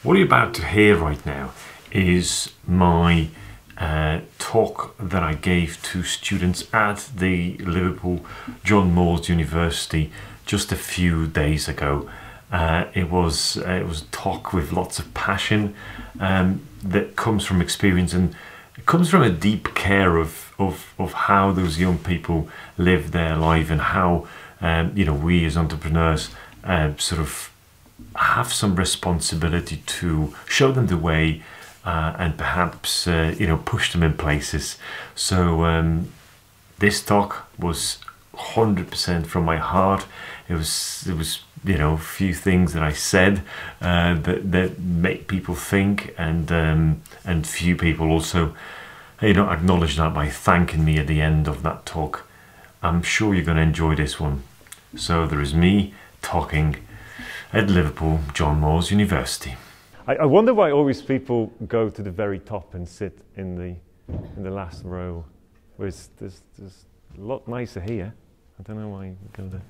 What you're about to hear right now is my talk that I gave to students at the Liverpool John Moores University just a few days ago. It was a talk with lots of passion that comes from experience, and it comes from a deep care of how those young people live their life, and how we as entrepreneurs sort of have some responsibility to show them the way and perhaps push them in places. So this talk was 100% from my heart. It was a few things that I said that make people think, and few people also acknowledge that by thanking me at the end of that talk. I'm sure you're going to enjoy this one. So there is me talking at Liverpool John Moores University. I wonder why always people go to the very top and sit in the last row, whereas there's a lot nicer here. I don't know why you go there.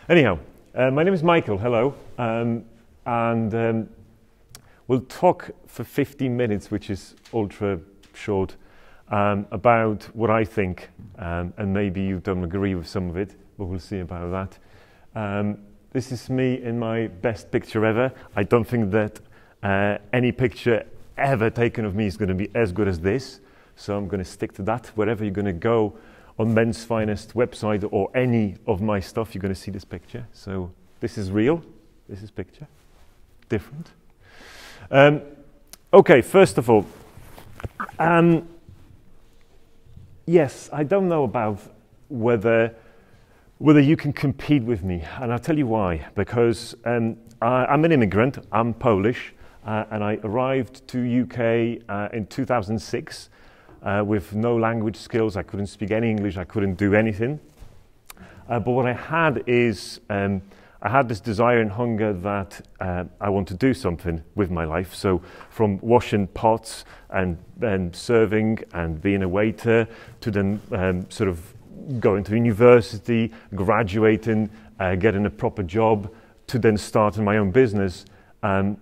Anyhow, my name is Michael. Hello, and we'll talk for 15 minutes, which is ultra short, about what I think, and maybe you don't agree with some of it, but we'll see about that. This is me in my best picture ever. I don't think that any picture ever taken of me is going to be as good as this, so I'm going to stick to that. Wherever you're going to go on Men's Finest website or any of my stuff, you're going to see this picture. So this is real, this is picture, different. Okay, first of all, yes, I don't know about whether you can compete with me, and I'll tell you why. Because I'm an immigrant, I'm Polish, and I arrived to UK in 2006 with no language skills. I couldn't speak any English, I couldn't do anything. But what I had is, I had this desire and hunger that I want to do something with my life. So from washing pots and serving and being a waiter, to then sort of going to university, graduating, getting a proper job, to then starting my own business. And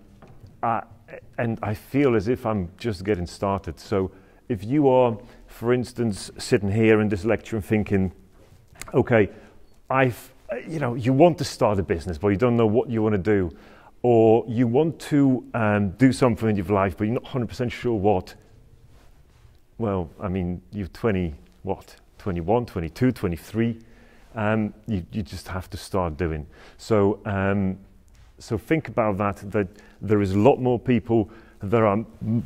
I feel as if I'm just getting started. So if you are, for instance, sitting here in this lecture and thinking, okay, you want to start a business, but you don't know what you want to do, or you want to do something in your life, but you're not 100% sure what. Well, I mean, you're 21, 22, 23, you just have to start doing. So think about that there is a lot more people that are more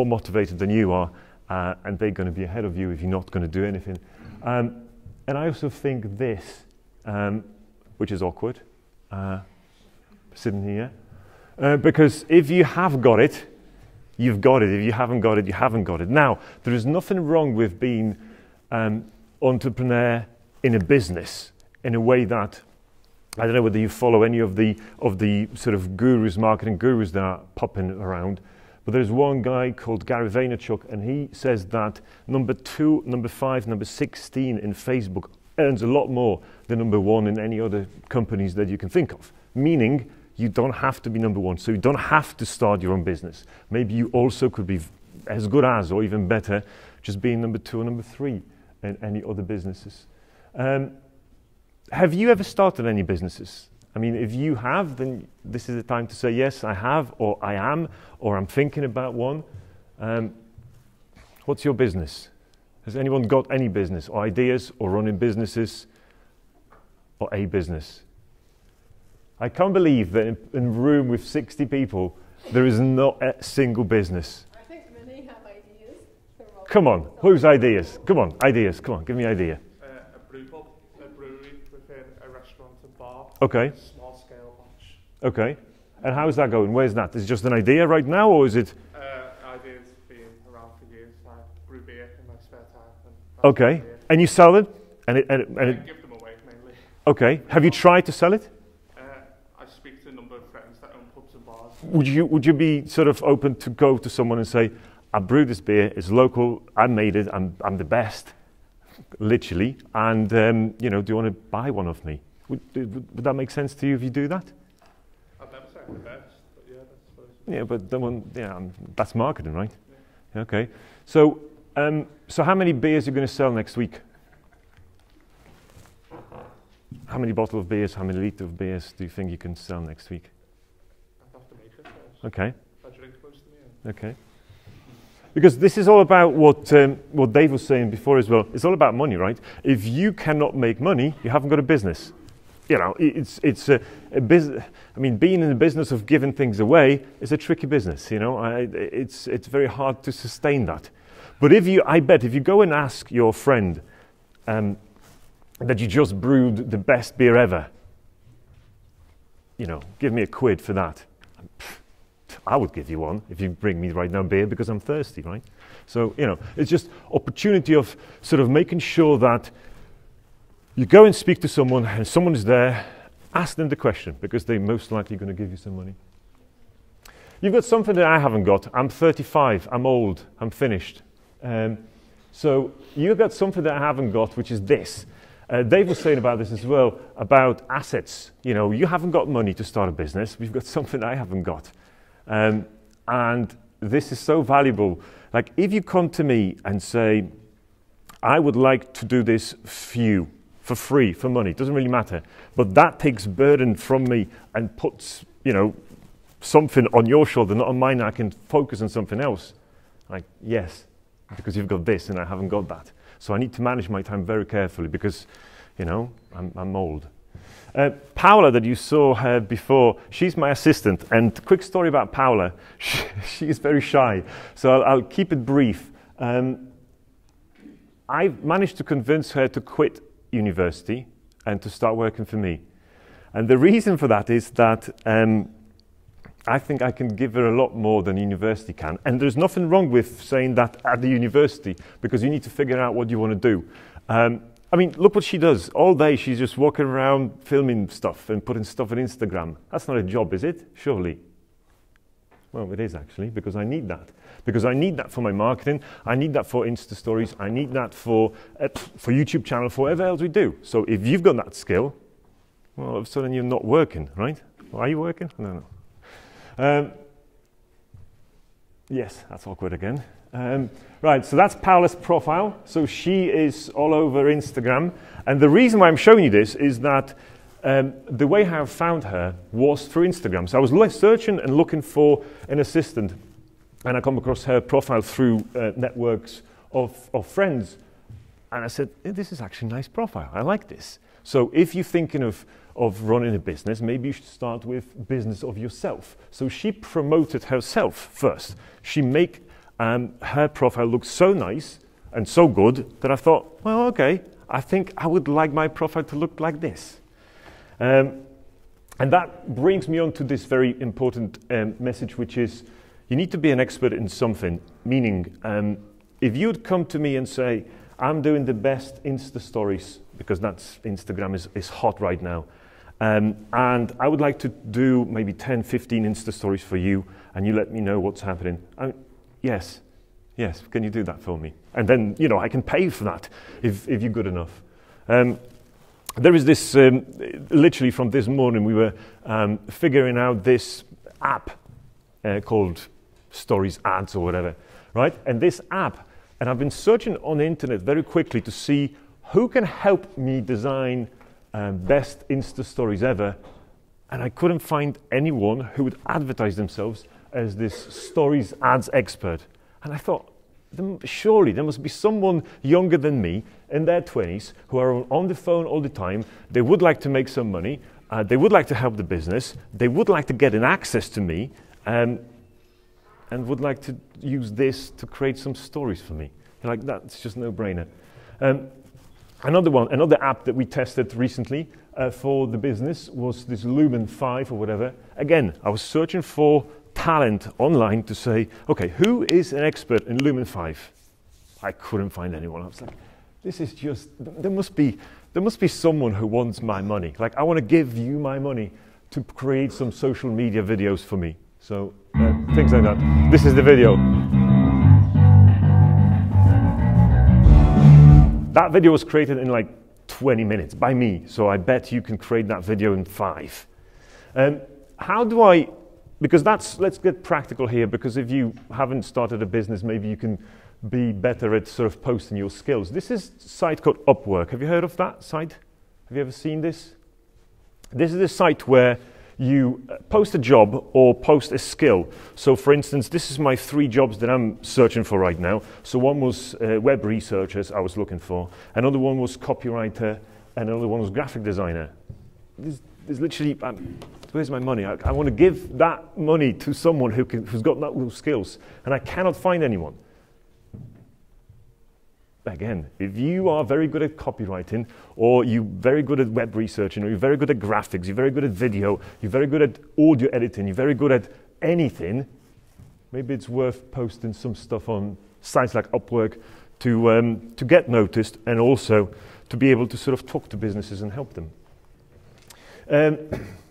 motivated than you are, and they're going to be ahead of you if you're not going to do anything. And I also think this, which is awkward, sitting here, because if you have got it, you've got it. If you haven't got it, you haven't got it. Now, there is nothing wrong with being entrepreneur in a business in a way that, I don't know whether you follow any of the sort of gurus, marketing gurus that are popping around, but there's one guy called Gary Vaynerchuk, and he says that number 2, number 5, number 16 in Facebook earns a lot more than number 1 in any other companies that you can think of. Meaning, you don't have to be number 1, so you don't have to start your own business. Maybe you also could be as good as, or even better, just being number 2 or number 3 in any other businesses. Have you ever started any businesses? I mean, if you have, then this is the time to say, yes, I have, or I am, or I'm thinking about one. What's your business? Has anyone got any business, or ideas, or running businesses, or a business? I can't believe that in a room with 60 people, there is not a single business. I think many have ideas. Come on, whose ideas? Come on, ideas, come on, give me an idea. A brew pub, a brewery within a restaurant and bar. Okay. Small scale batch. Okay. And how's that going? Where's that? Is it just an idea right now, or is it? Ideas been around for years. I brew beer in my spare time. Okay. And you sell it? And it give them away mainly. Okay. Have you tried to sell it? I speak to a number of friends that own pubs and bars. Would you be sort of open to go to someone and say, I brewed this beer, it's local, I made it, I'm the best, literally, and do you want to buy one of me? Would that make sense to you if you do that? I'd never say I'm the best, but yeah, Yeah, but the one, yeah, that's marketing, right? Yeah. Okay. So, so how many beers are you going to sell next week? How many bottles of beers, how many litres of beers do you think you can sell next week? I have to make it first. Okay. I drink most of the Okay. Because this is all about what Dave was saying before as well. It's all about money, right? If you cannot make money, you haven't got a business. You know, it's a business. I mean, being in the business of giving things away is a tricky business. You know, it's very hard to sustain that. But I bet if you go and ask your friend that you just brewed the best beer ever, you know, give me a quid for that. I would give you one if you bring me right now beer because I'm thirsty, right? So, you know, it's just opportunity of sort of making sure that you go and speak to someone and someone is there, ask them the question because they're most likely going to give you some money. You've got something that I haven't got. I'm 35, I'm old, I'm finished. So you've got something that I haven't got, which is this. Dave was saying about this as well, about assets. You know, you haven't got money to start a business. We've got something I haven't got. And this is so valuable. Like if you come to me and say, I would like to do this for you, for free, for money, it doesn't really matter. But that takes burden from me and puts, you know, something on your shoulder, not on mine. I can focus on something else. Like, yes, because you've got this and I haven't got that. So I need to manage my time very carefully because, you know, I'm old. Paula, that you saw before, she's my assistant. And quick story about Paula. She is very shy, so I'll keep it brief. I managed to convince her to quit university and to start working for me. And the reason for that is that I think I can give her a lot more than university can. And there's nothing wrong with saying that at the university because you need to figure out what you want to do. I mean, look what she does. All day she's just walking around filming stuff and putting stuff on Instagram. That's not a job, is it? Surely. Well, it is actually, because I need that. Because I need that for my marketing. I need that for Insta stories. I need that for YouTube channel, for whatever else we do. So if you've got that skill, well, all of a sudden you're not working, right? Well, are you working? No. Yes, that's awkward again. Right, so that's Paula's profile. So she is all over Instagram. And the reason why I'm showing you this is that the way how I found her was through Instagram. So I was searching and looking for an assistant. And I come across her profile through networks of friends. And I said, this is actually a nice profile. I like this. So if you're thinking of running a business, maybe you should start with business of yourself. So she promoted herself first. She made her profile look so nice and so good that I thought, well, okay, I think I would like my profile to look like this. And that brings me on to this very important message, which is you need to be an expert in something. Meaning, if you'd come to me and say, I'm doing the best Insta stories, because that's Instagram is hot right now, and I would like to do maybe 10, 15 Insta stories for you, and you let me know what's happening. Yes, can you do that for me? And then, you know, I can pay for that if you're good enough. There is this, literally from this morning, we were figuring out this app called Stories Ads or whatever, right? And this app, and I've been searching on the internet very quickly to see who can help me design best Insta stories ever, and I couldn't find anyone who would advertise themselves as this stories ads expert. And I thought, surely there must be someone younger than me in their 20s who are on the phone all the time. They would like to make some money. They would like to help the business. They would like to get an access to me and would like to use this to create some stories for me. Like, that's just no brainer. Another app that we tested recently for the business was this Lumen 5 or whatever. Again, I was searching for talent online to say, okay, who is an expert in Lumen 5? I couldn't find anyone. I was like, this is just, there must be someone who wants my money. Like, I want to give you my money to create some social media videos for me. So, things like that. This is the video. That video was created in like 20 minutes by me, so I bet you can create that video in 5. How do I because let's get practical here, because if you haven't started a business, maybe you can be better at sort of posting your skills. This is a site called Upwork. Have you heard of that site? Have you ever seen this? This is a site where you post a job or post a skill. So for instance, this is my 3 jobs that I'm searching for right now. So one was web researchers I was looking for. Another one was copywriter. And another one was graphic designer. There's literally, where's my money? I want to give that money to someone who's got those skills. And I cannot find anyone. Again, if you are very good at copywriting, or you're very good at web researching, or you're very good at graphics, you're very good at video, you're very good at audio editing, you're very good at anything, maybe it's worth posting some stuff on sites like Upwork to get noticed, and also to be able to sort of talk to businesses and help them.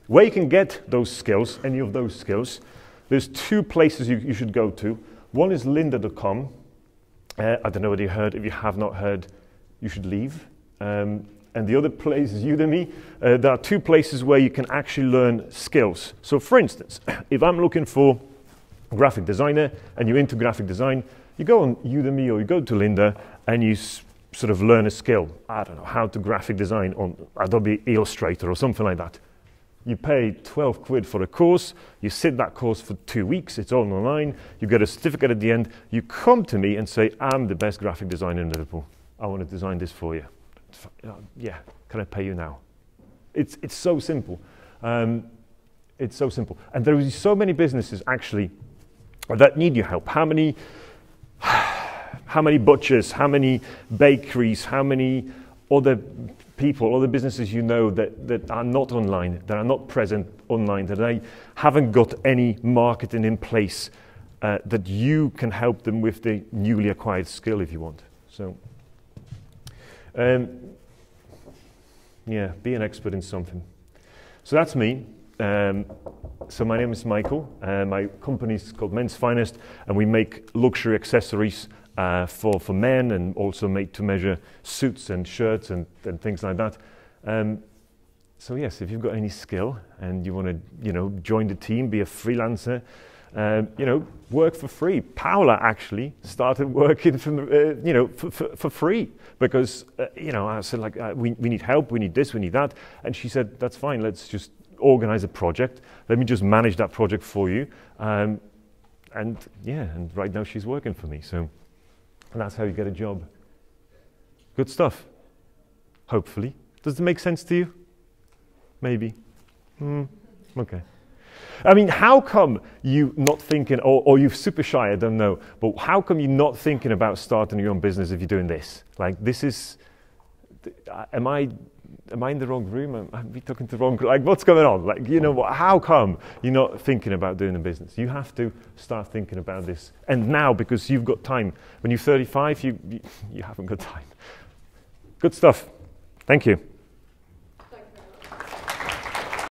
Where you can get those skills, any of those skills, there's 2 places you should go to. One is lynda.com. I don't know whether you heard. If you have not heard, you should leave. And the other place is Udemy. There are 2 places where you can actually learn skills. So for instance, if I'm looking for a graphic designer and you're into graphic design, you go on Udemy or you go to Lynda and you sort of learn a skill. I don't know, how to graphic design on Adobe Illustrator or something like that. You pay 12 quid for a course, you sit that course for 2 weeks, it's all online, you get a certificate at the end, you come to me and say, I'm the best graphic designer in Liverpool. I want to design this for you. Yeah, can I pay you now? It's so simple. It's so simple. And there are so many businesses actually that need your help. How many butchers, how many bakeries, how many other people, other businesses you know that are not online, that are not present online, that they haven't got any marketing in place, that you can help them with the newly acquired skill if you want. So, yeah, be an expert in something. So that's me. So my name is Michael. My company is called Men's Finest, and we make luxury accessories for men, and also made to measure suits and shirts and things like that. So yes, if you've got any skill and you want to, join the team, be a freelancer, work for free. Paula actually started working for free because I said we need help, we need this, we need that, and she said that's fine. Let's just organize a project. Let me just manage that project for you, and right now she's working for me. So. And that's how you get a job. Good stuff. Hopefully. Does it make sense to you? Maybe. Okay. I mean, how come you not thinking, or you're super shy, I don't know, but how come you're not thinking about starting your own business if you're doing this? Like, this is, am I in the wrong room? Am I talking to the wrong, like, what's going on? Like, how come you're not thinking about doing a business? You have to start thinking about this. And now, because you've got time. When you're 35, you haven't got time. Good stuff. Thank you.